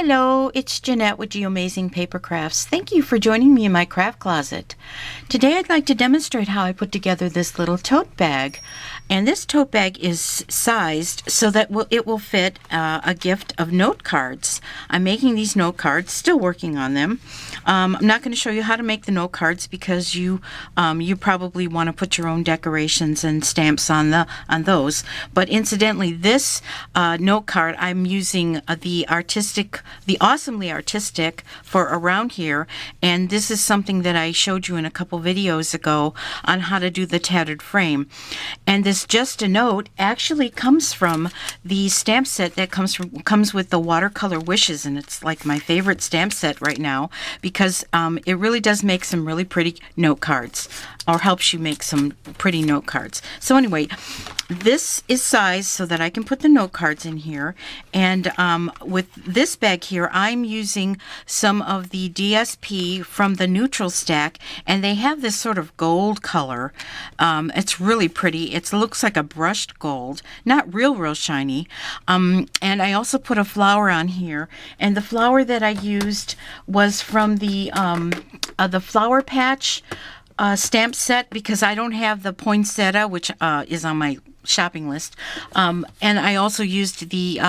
Hello, it's Jeanette with Geo Amazing Paper Crafts. Thank you for joining me in my craft closet. Today I'd like to demonstrate how I put together this little tote bag. And this tote bag is sized so that it will fit a gift of note cards. I'm making these note cards, still working on them. I'm not going to show you how to make the note cards because you probably want to put your own decorations and stamps on those. But incidentally, this note card I'm using the Awesomely Artistic for around here, and this is something that I showed you in a couple videos ago on how to do the tattered frame. And this Just a Note actually comes from the stamp set that comes with the watercolor wishes, and it's like my favorite stamp set right now because it really does make some really pretty note cards, or helps you make some pretty note cards. So anyway, this is sized so that I can put the note cards in here, and with this bag here I'm using some of the DSP from the neutral stack, and they have this sort of gold color. It's really pretty. It looks like a brushed gold, not real shiny. And I also put a flower on here, and the flower that I used was from the Flower Patch stamp set, because I don't have the poinsettia, which is on my shopping list. And I also used the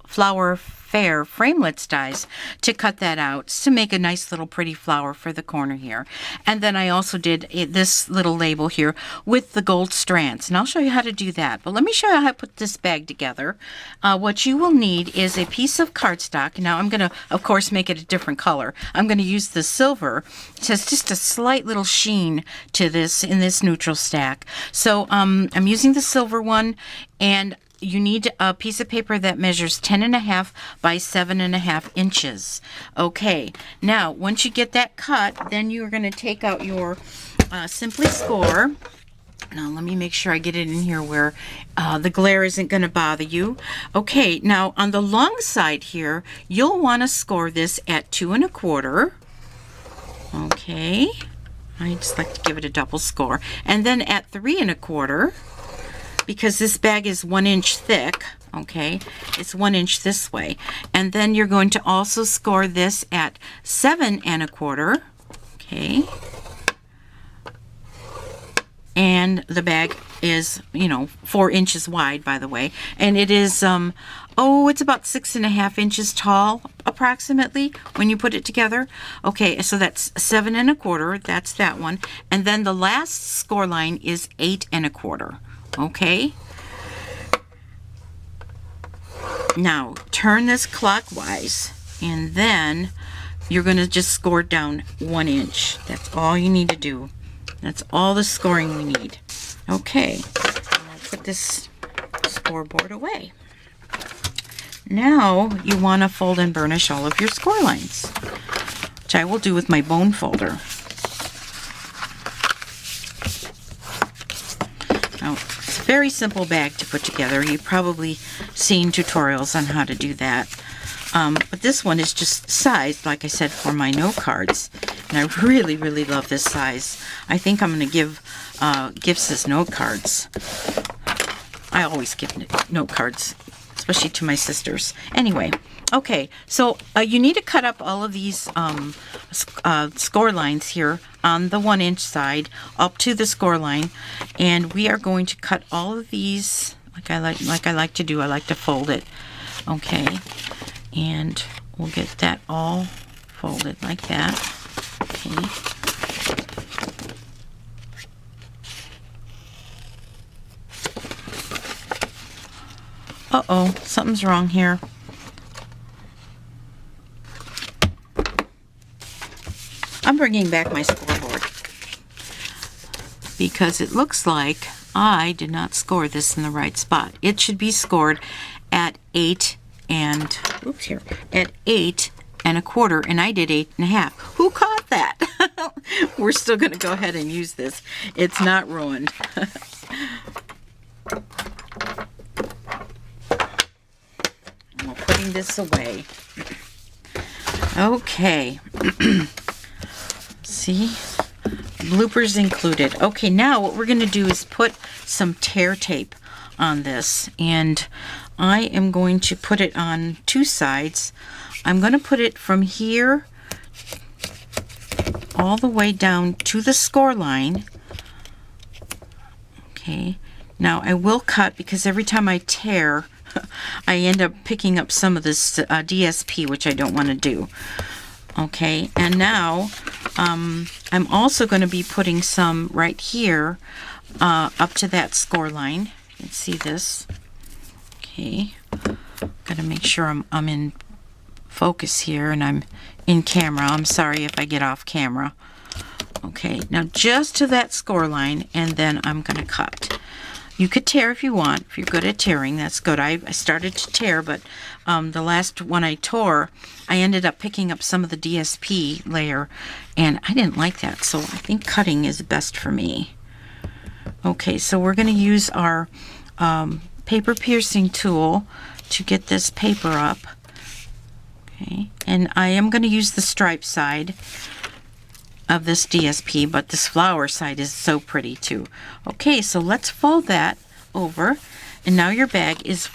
Flower Fair framelits dies to cut that out to make a nice little pretty flower for the corner here. And then I also did this little label here with the gold strands, and I'll show you how to do that. But let me show you how to put this bag together. What you will need is a piece of cardstock. Now I'm going to, of course, make it a different color. I'm going to use the silver. It has just a slight little sheen to this in this neutral stack. So I'm using the silver one, and you need a piece of paper that measures 10.5 by 7.5 inches. Okay, now once you get that cut, then you're going to take out your Simply Score. Now let me make sure I get it in here where the glare isn't going to bother you. Okay, now on the long side here, you'll want to score this at 2 1/4. Okay, I just like to give it a double score. And then at 3 1/4. Because this bag is 1 inch thick, okay, it's 1 inch this way. And then you're going to also score this at 7 1/4, okay. And the bag is, 4 inches wide, by the way. And it is, it's about 6.5 inches tall, approximately, when you put it together. Okay, so that's 7 1/4, that's that one. And then the last score line is 8 1/4. Okay, now turn this clockwise, and then you're going to just score down 1 inch. That's all you need to do. That's all the scoring we need. Okay, I'll put this scoreboard away. Now you want to fold and burnish all of your score lines, which I will do with my bone folder. Now, very simple bag to put together. You've probably seen tutorials on how to do that. But this one is just sized, like I said, for my note cards. And I really, really love this size. I think I'm going to give gifts as note cards. I always give note cards, especially to my sisters. Anyway, okay, so you need to cut up all of these score lines here on the 1 inch side up to the score line, and we are going to cut all of these like I like to do. I like to fold it. Okay, and we'll get that all folded like that. Okay. Uh-oh, something's wrong here. I'm bringing back my scoreboard because it looks like I did not score this in the right spot. It should be scored at 8 1/4, and I did 8 1/2. Who caught that? We're still going to go ahead and use this. It's not ruined. I'm putting this away. Okay. See? Bloopers included. Okay, now what we're going to do is put some tear tape on this, and I am going to put it on two sides. I'm going to put it from here all the way down to the score line. Okay, now I will cut because every time I tear, I end up picking up some of this DSP, which I don't want to do. Okay, and now I'm also going to be putting some right here up to that score line. You can see this. Okay, got to make sure I'm in focus here and I'm in camera. I'm sorry if I get off camera. Okay, now just to that score line, and then I'm going to cut. You could tear if you want. If you're good at tearing, that's good. I started to tear, but the last one I tore, I ended up picking up some of the DSP layer, and I didn't like that, so I think cutting is best for me. Okay, so we're going to use our paper piercing tool to get this paper up. Okay, and I am going to use the stripe side of this DSP, but this flower side is so pretty too. Okay, so let's fold that over, and now your bag is,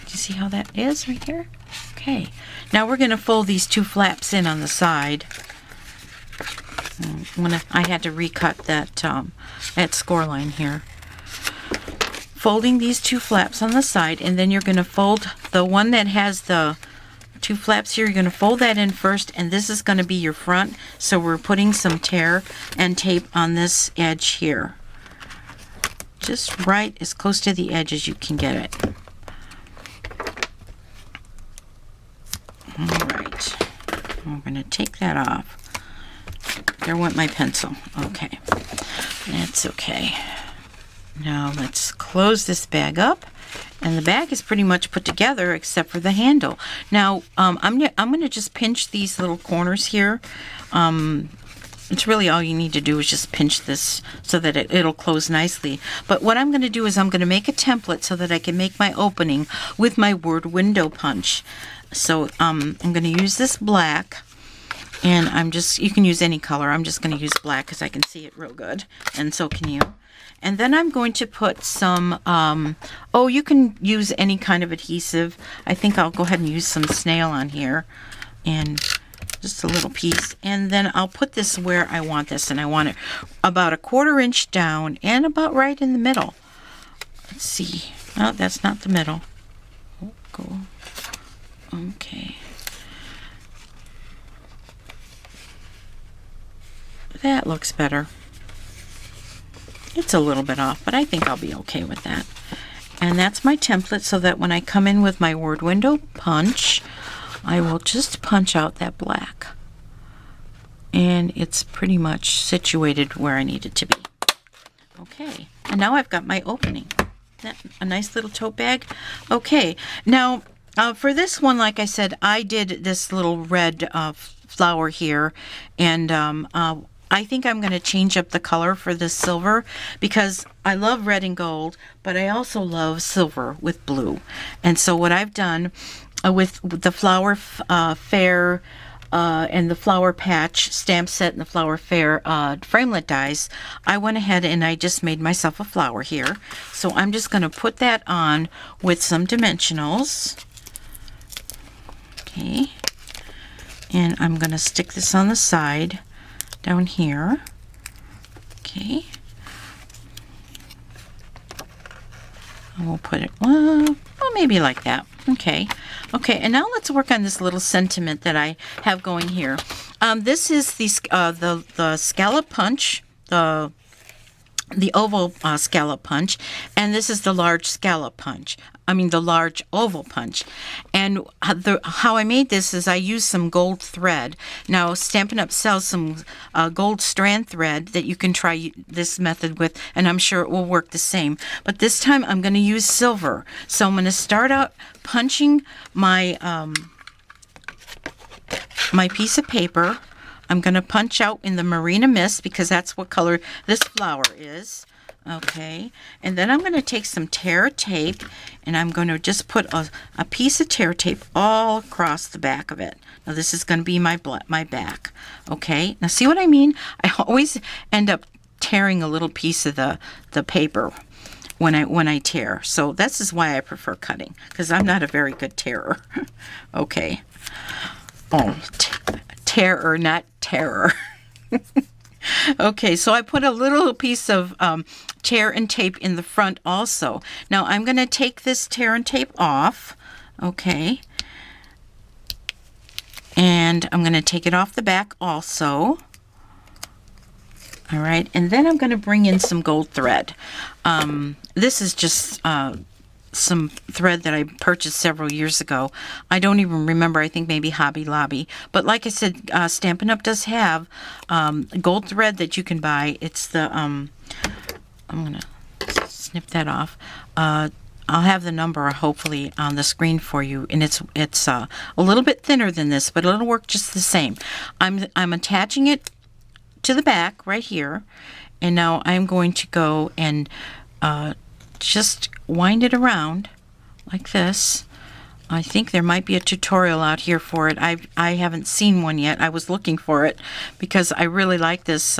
you see how that is right here? Okay, now we're going to fold these two flaps in on the side. I had to recut that score line here. Folding these two flaps on the side, and then you're going to fold the one that has the two flaps here. You're going to fold that in first, and this is going to be your front, so we're putting some tear and tape on this edge here, just right as close to the edge as you can get it. All right, I'm going to take that off. There went my pencil. Okay, that's okay. Now let's close this bag up. And the bag is pretty much put together except for the handle. Now, I'm going to just pinch these little corners here. It's really all you need to do is just pinch this so that it'll close nicely. But what I'm going to do is I'm going to make a template so that I can make my opening with my word window punch. So I'm going to use this black. And you can use any color. I'm just going to use black because I can see it real good. And so can you. And then I'm going to put some, you can use any kind of adhesive. I think I'll go ahead and use some snail on here. And just a little piece. And then I'll put this where I want this. And I want it about 1/4 inch down and about right in the middle. Let's see. Oh, that's not the middle. Oh, go. Okay. That looks better. It's a little bit off, but I think I'll be okay with that. And that's my template, so that when I come in with my word window punch, I will just punch out that black. And it's pretty much situated where I need it to be. Okay, and now I've got my opening. A nice little tote bag. Okay, now for this one, like I said, I did this little red flower here, and I think I'm going to change up the color for this silver because I love red and gold, but I also love silver with blue. And so what I've done with the Flower Fair and the Flower Patch stamp set and the Flower Fair framelit dies, I went ahead and I just made myself a flower here. So I'm just going to put that on with some dimensionals. Okay. And I'm going to stick this on the side down here. Okay. And we'll put it, well, maybe like that. Okay. Okay, and now let's work on this little sentiment that I have going here. This is the scallop punch, the oval scallop punch, and this is the large scallop punch. The large oval punch. And how I made this is I used some gold thread. Now, Stampin' Up! Sells some gold strand thread that you can try this method with, and I'm sure it will work the same. But this time I'm going to use silver. So I'm going to start out punching my my piece of paper. I'm going to punch out in the Marina Mist because that's what color this flower is. Okay, and then I'm going to take some tear tape, and I'm going to just put a piece of tear tape all across the back of it. Now this is going to be my back. Okay, now see what I mean? I always end up tearing a little piece of the paper. when I tear. So this is why I prefer cutting, because I'm not a very good tearer. Okay. Oh, terror, not terror. Okay, so I put a little piece of tear and tape in the front also. Now I'm going to take this tear and tape off. Okay. And I'm going to take it off the back also. All right, and then I'm going to bring in some gold thread. This is just some thread that I purchased several years ago. I don't even remember. I think maybe Hobby Lobby. But like I said, Stampin' Up! Does have gold thread that you can buy. It's the, I'm going to snip that off. I'll have the number hopefully on the screen for you. And it's a little bit thinner than this, but it'll work just the same. I'm attaching it to the back right here. And now I'm going to go and just wind it around like this. I think there might be a tutorial out here for it. I haven't seen one yet. I was looking for it because I really like this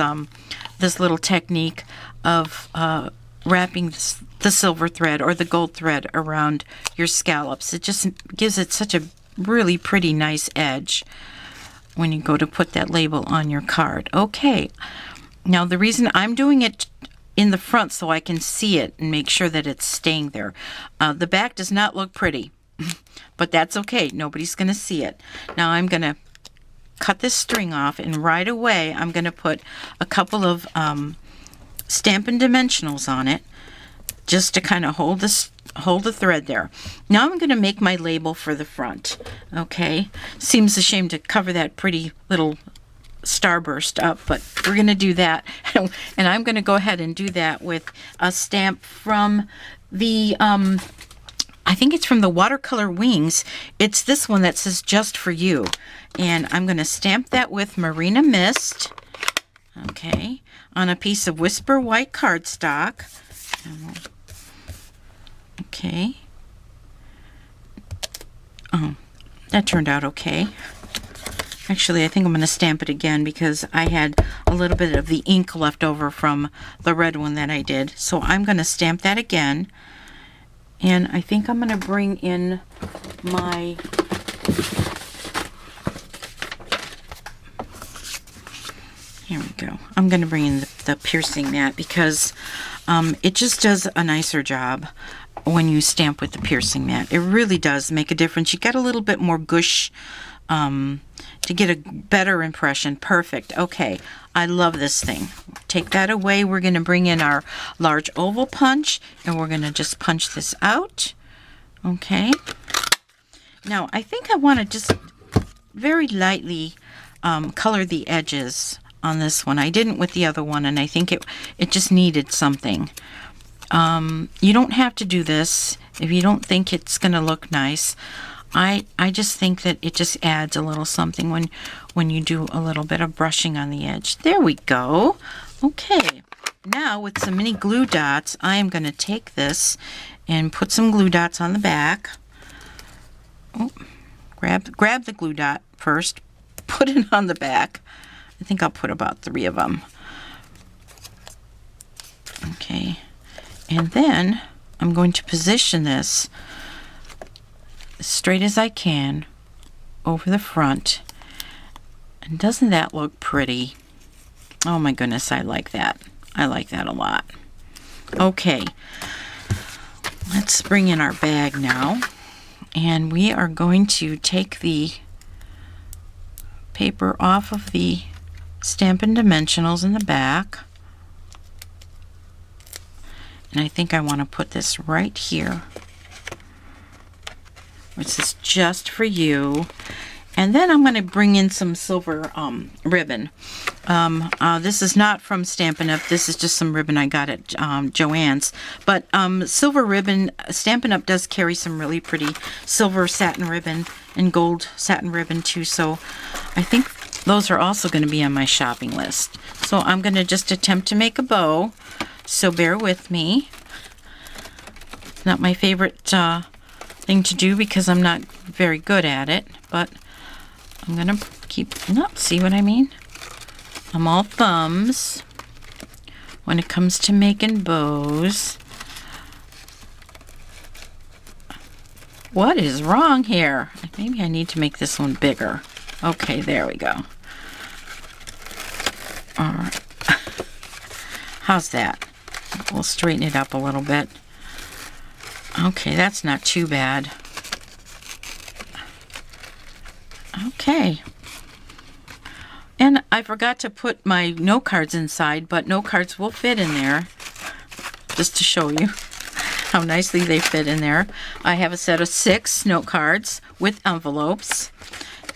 this little technique of wrapping the silver thread or the gold thread around your scallops. It just gives it such a really pretty nice edge when you go to put that label on your card. Okay, now the reason I'm doing it in the front so I can see it and make sure that it's staying there. The back does not look pretty, but that's okay. Nobody's going to see it. Now I'm going to cut this string off, and right away I'm going to put a couple of Stampin' Dimensionals on it just to kind of hold the thread there. Now I'm going to make my label for the front. Okay, seems a shame to cover that pretty little starburst up, but we're going to do that. And I'm going to go ahead and do that with a stamp from the I think it's from the Watercolor Wings. It's this one that says Just For You, and I'm going to stamp that with Marina Mist, okay, on a piece of Whisper white cardstock. Okay. Oh, that turned out okay. Actually, I think I'm going to stamp it again because I had a little bit of the ink left over from the red one that I did. So I'm going to stamp that again. And I think I'm going to bring in my here we go. I'm going to bring in the piercing mat because it just does a nicer job when you stamp with the piercing mat. It really does make a difference. You get a little bit more gush to get a better impression. Perfect. Okay, I love this thing. Take that away. We're going to bring in our large oval punch, and we're going to just punch this out. Okay. Now, I think I want to just very lightly color the edges on this one. I didn't with the other one, and I think it just needed something. You don't have to do this if you don't think it's going to look nice. I just think that it just adds a little something when you do a little bit of brushing on the edge. There we go. Okay, now with some mini glue dots, I am going to take this and put some glue dots on the back. Oh, grab the glue dot first, put it on the back. I think I'll put about 3 of them. Okay, and then I'm going to position this as straight as I can over the front. And doesn't that look pretty? Oh my goodness, I like that. I like that a lot. Okay, let's bring in our bag now. And we are going to take the paper off of the Stampin' Dimensionals in the back. And I think I want to put this right here. This is Just For You. And then I'm going to bring in some silver ribbon. This is not from Stampin' Up. This is just some ribbon I got at Joann's. But silver ribbon, Stampin' Up does carry some really pretty silver satin ribbon and gold satin ribbon too. So I think those are also going to be on my shopping list. So I'm going to just attempt to make a bow. So bear with me. It's not my favorite thing to do because I'm not very good at it. But I'm going to see what I mean? I'm all thumbs when it comes to making bows. What is wrong here? Maybe I need to make this one bigger. Okay, there we go. All right. How's that? We'll straighten it up a little bit. Okay, that's not too bad. Okay. And I forgot to put my note cards inside, but note cards will fit in there. Just to show you how nicely they fit in there. I have a set of 6 note cards with envelopes,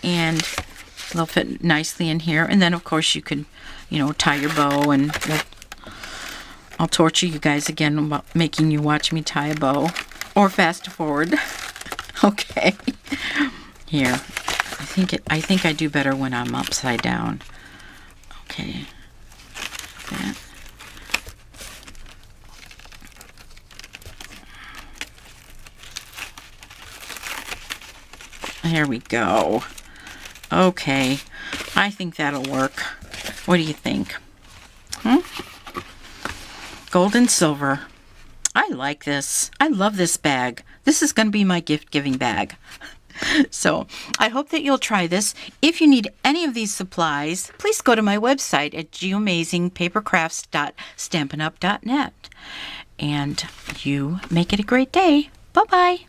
and they'll fit nicely in here. And then, of course, you can, tie your bow, and I'll torture you guys again about making you watch me tie a bow or fast forward. Okay. Here. I think I do better when I'm upside down. Okay. That. There we go. Okay. I think that'll work. What do you think? Gold and silver. I like this. I love this bag. This is going to be my gift-giving bag. So I hope that you'll try this. If you need any of these supplies, please go to my website at geoamazingpapercrafts.stampinup.net. And you make it a great day. Bye-bye.